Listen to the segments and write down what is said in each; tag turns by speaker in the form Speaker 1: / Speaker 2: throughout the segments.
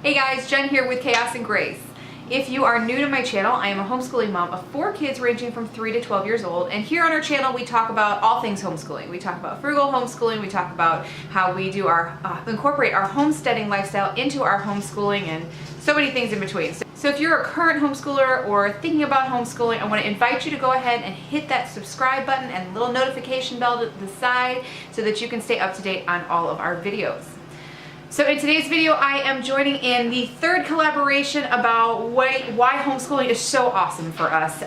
Speaker 1: Hey guys, Jen here with Chaos and Grace. If you are new to my channel, I am a homeschooling mom of 4 kids ranging from 3 to 12 years old, and here on our channel we talk about all things homeschooling. We talk about frugal homeschooling, we talk about how we do our incorporate our homesteading lifestyle into our homeschooling, and so many things in between. So if you're a current homeschooler or thinking about homeschooling, I want to invite you to go ahead and hit that subscribe button and little notification bell to the side so that you can stay up to date on all of our videos. So in today's video, I am joining in the third collaboration about why homeschooling is so awesome for us.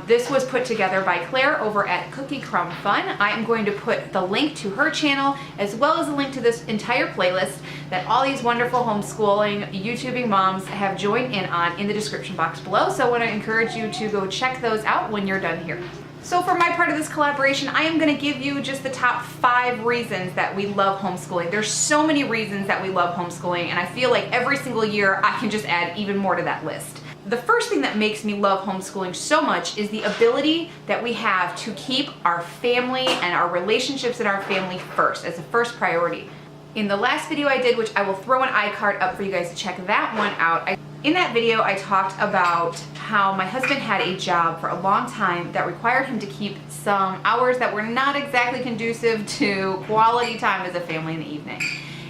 Speaker 1: This was put together by Claire over at Cookie Crumb Fun. I am going to put the link to her channel as well as a link to this entire playlist that all these wonderful homeschooling YouTubing moms have joined in on in the description box below. So I want to encourage you to go check those out when you're done here. So for my part of this collaboration, I am going to give you just the top 5 reasons that we love homeschooling. There's so many reasons that we love homeschooling, and I feel like every single year I can just add even more to that list. The first thing that makes me love homeschooling so much is the ability that we have to keep our family and our relationships in our family first, as a first priority. In the last video I did, which I will throw an iCard up for you guys to check that one out, in that video I talked about how my husband had a job for a long time that required him to keep some hours that were not exactly conducive to quality time as a family in the evening.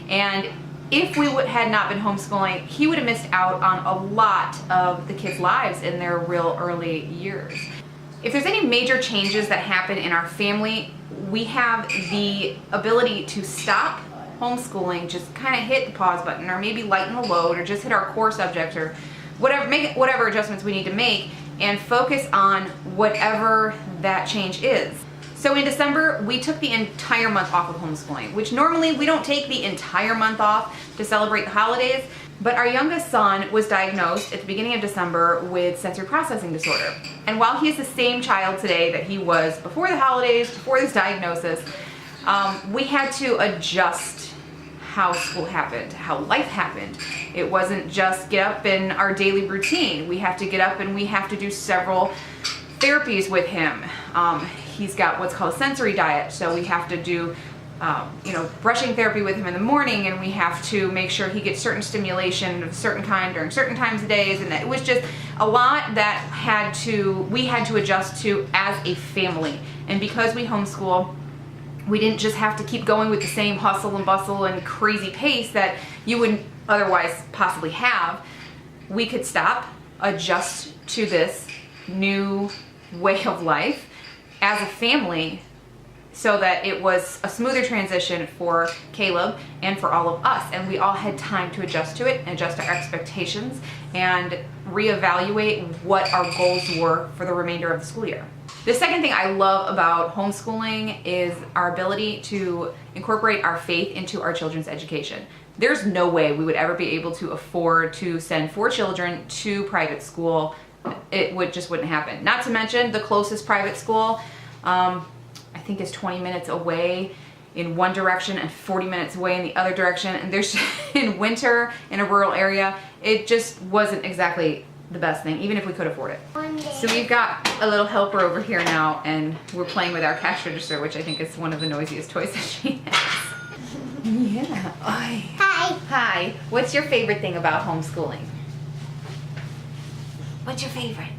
Speaker 1: And if we had not been homeschooling, he would have missed out on a lot of the kids' lives in their real early years. If there's any major changes that happen in our family, we have the ability to stop homeschooling, just kind of hit the pause button, or maybe lighten the load, or just hit our core subject, or whatever, make whatever adjustments we need to make, and focus on whatever that change is. So in December, we took the entire month off of homeschooling, which normally we don't take the entire month off to celebrate the holidays, but our youngest son was diagnosed at the beginning of December with sensory processing disorder. And while he is the same child today that he was before the holidays, before this diagnosis, we had to adjust how school happened, how life happened. It wasn't just get up in our daily routine. We have to get up and we have to do several therapies with him. He's got what's called a sensory diet, so we have to do brushing therapy with him in the morning, and we have to make sure he gets certain stimulation of a certain kind during certain times of days, and that it was just a lot that we had to adjust to as a family. And because we homeschool, we didn't just have to keep going with the same hustle and bustle and crazy pace that you wouldn't otherwise possibly have. We could stop, adjust to this new way of life as a family so that it was a smoother transition for Caleb and for all of us. And we all had time to adjust to it and adjust our expectations and reevaluate what our goals were for the remainder of the school year. The second thing I love about homeschooling is our ability to incorporate our faith into our children's education. There's no way we would ever be able to afford to send 4 children to private school. It just wouldn't happen. Not to mention the closest private school, I think is 20 minutes away in one direction and 40 minutes away in the other direction. And there's in winter in a rural area, it just wasn't exactly the best thing, even if we could afford it. So we've got a little helper over here now, and we're playing with our cash register, which I think is one of the noisiest toys that she has. Yeah. Hi.
Speaker 2: Hi.
Speaker 1: Hi. What's your favorite thing about homeschooling? What's your favorite?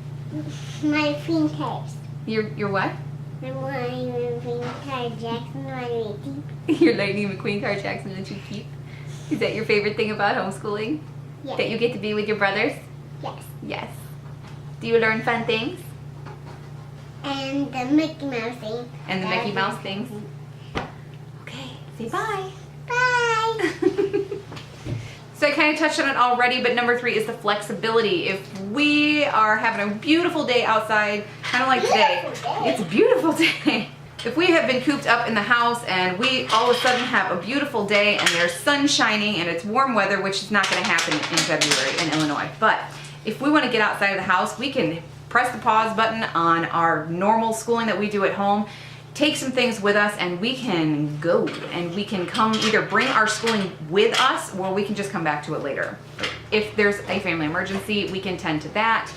Speaker 2: My fingers.
Speaker 1: Your what?
Speaker 2: My Lightning McQueen Jackson, my lady.
Speaker 1: Your Lightning McQueen car Jackson that you keep? Is that your favorite thing about homeschooling?
Speaker 2: Yes.
Speaker 1: That you get to be with your brothers?
Speaker 2: Yes.
Speaker 1: Yes. Do you learn fun things?
Speaker 2: And the Mickey Mouse thing.
Speaker 1: And the Mickey Mouse things? Okay, say bye.
Speaker 2: Bye.
Speaker 1: So I kind of touched on it already, but number 3 is the flexibility. If we are having a beautiful day outside, kind of like today, it's a beautiful day. If we have been cooped up in the house and we all of a sudden have a beautiful day and there's sun shining and it's warm weather, which is not going to happen in February in Illinois, but if we want to get outside of the house, we can press the pause button on our normal schooling that we do at home, take some things with us, and we can go. And we can come either bring our schooling with us, or we can just come back to it later. If there's a family emergency, we can tend to that.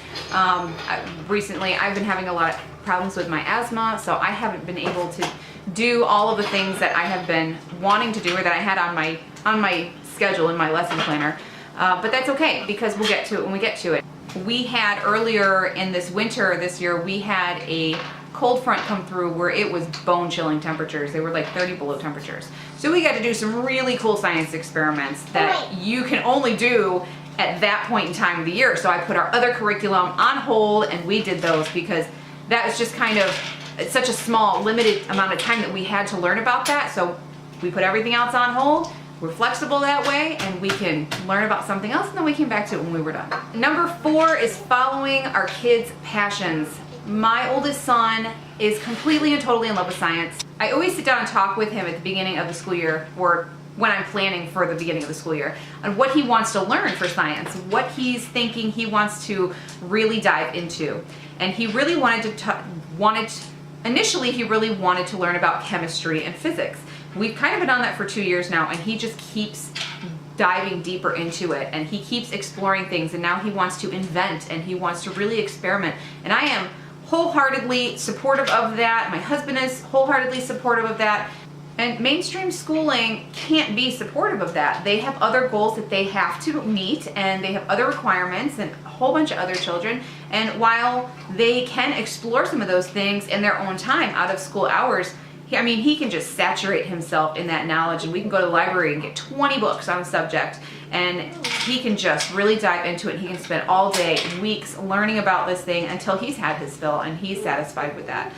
Speaker 1: Recently, I've been having a lot of problems with my asthma, so I haven't been able to do all of the things that I have been wanting to do or that I had on my schedule in my lesson planner. But that's okay because we'll get to it when we get to it. We had earlier in this winter this year, we had a cold front come through where it was bone-chilling temperatures. They were like 30 below temperatures. So we got to do some really cool science experiments that you can only do at that point in time of the year. So I put our other curriculum on hold and we did those because that was just kind of such a small, limited amount of time that we had to learn about that. So we put everything else on hold. We're flexible that way and we can learn about something else, and then we came back to it when we were done. Number 4 is following our kids' passions. My oldest son is completely and totally in love with science. I always sit down and talk with him at the beginning of the school year, or when I'm planning for the beginning of the school year, on what he wants to learn for science, what he's thinking he wants to really dive into. And he really initially he really wanted to learn about chemistry and physics. We've kind of been on that for 2 years now, and he just keeps diving deeper into it, and he keeps exploring things, and now he wants to invent and he wants to really experiment. And I am wholeheartedly supportive of that. My husband is wholeheartedly supportive of that. And mainstream schooling can't be supportive of that. They have other goals that they have to meet, and they have other requirements and a whole bunch of other children. And while they can explore some of those things in their own time out of school hours, he can just saturate himself in that knowledge, and we can go to the library and get 20 books on a subject, and he can just really dive into it. He can spend all day, weeks learning about this thing until he's had his fill and he's satisfied with that.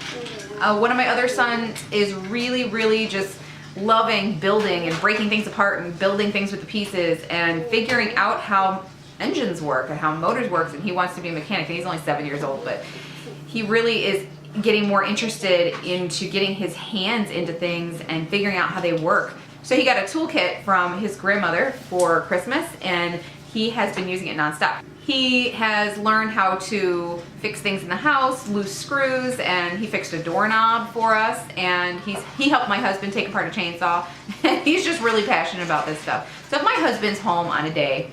Speaker 1: One of my other sons is really, really just loving building and breaking things apart and building things with the pieces and figuring out how engines work and how motors work, and he wants to be a mechanic, and he's only 7 years old, but he really is getting more interested into getting his hands into things and figuring out how they work. So he got a toolkit from his grandmother for Christmas, and he has been using it nonstop. He has learned how to fix things in the house, loose screws, and he fixed a doorknob for us, and he helped my husband take apart a chainsaw. He's just really passionate about this stuff. So if my husband's home on a day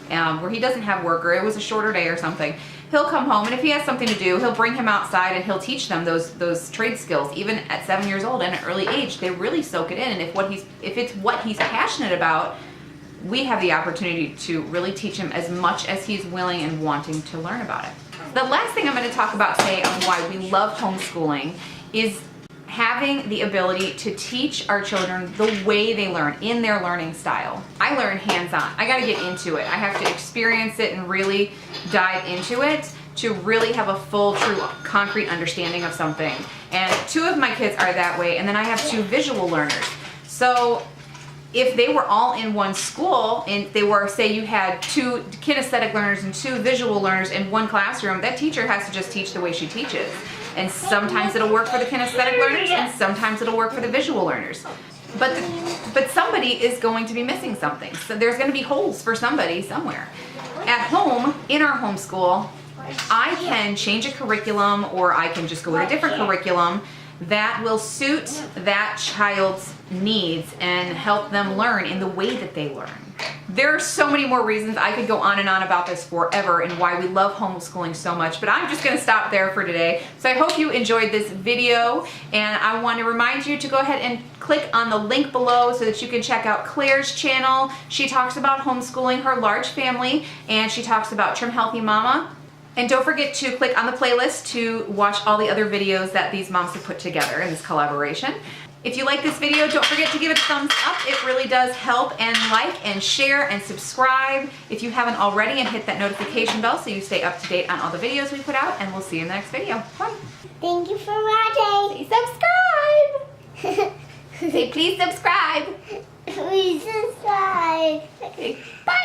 Speaker 1: where he doesn't have work, or it was a shorter day or something, he'll come home, and if he has something to do, he'll bring him outside and he'll teach them those trade skills. Even at 7 years old and at an early age, they really soak it in. And if it's what he's passionate about, we have the opportunity to really teach him as much as he's willing and wanting to learn about it. The last thing I'm going to talk about today on why we love homeschooling is having the ability to teach our children the way they learn, in their learning style. I learn hands-on. I got to get into it. I have to experience it and really dive into it to really have a full, true, concrete understanding of something. And 2 of my kids are that way, and then I have 2 visual learners. So if they were all in one school, and they were, say you had 2 kinesthetic learners and 2 visual learners in one classroom, that teacher has to just teach the way she teaches. And sometimes it'll work for the kinesthetic learners, and sometimes it'll work for the visual learners. But somebody is going to be missing something. So there's going to be holes for somebody somewhere. At home, in our homeschool, I can change a curriculum, or I can just go with a different curriculum that will suit that child's needs and help them learn in the way that they learn. There are so many more reasons. I could go on and on about this forever and why we love homeschooling so much, but I'm just going to stop there for today. So I hope you enjoyed this video, and I want to remind you to go ahead and click on the link below so that you can check out Claire's channel. She talks about homeschooling her large family, and she talks about Trim Healthy Mama. And don't forget to click on the playlist to watch all the other videos that these moms have put together in this collaboration. If you like this video, don't forget to give it a thumbs up. It really does help. And like and share and subscribe if you haven't already, and hit that notification bell so you stay up to date on all the videos we put out. And we'll see you in the next video. Bye.
Speaker 2: Thank you for watching.
Speaker 1: Say subscribe. Say please subscribe.
Speaker 2: Please subscribe.
Speaker 1: Okay. Bye.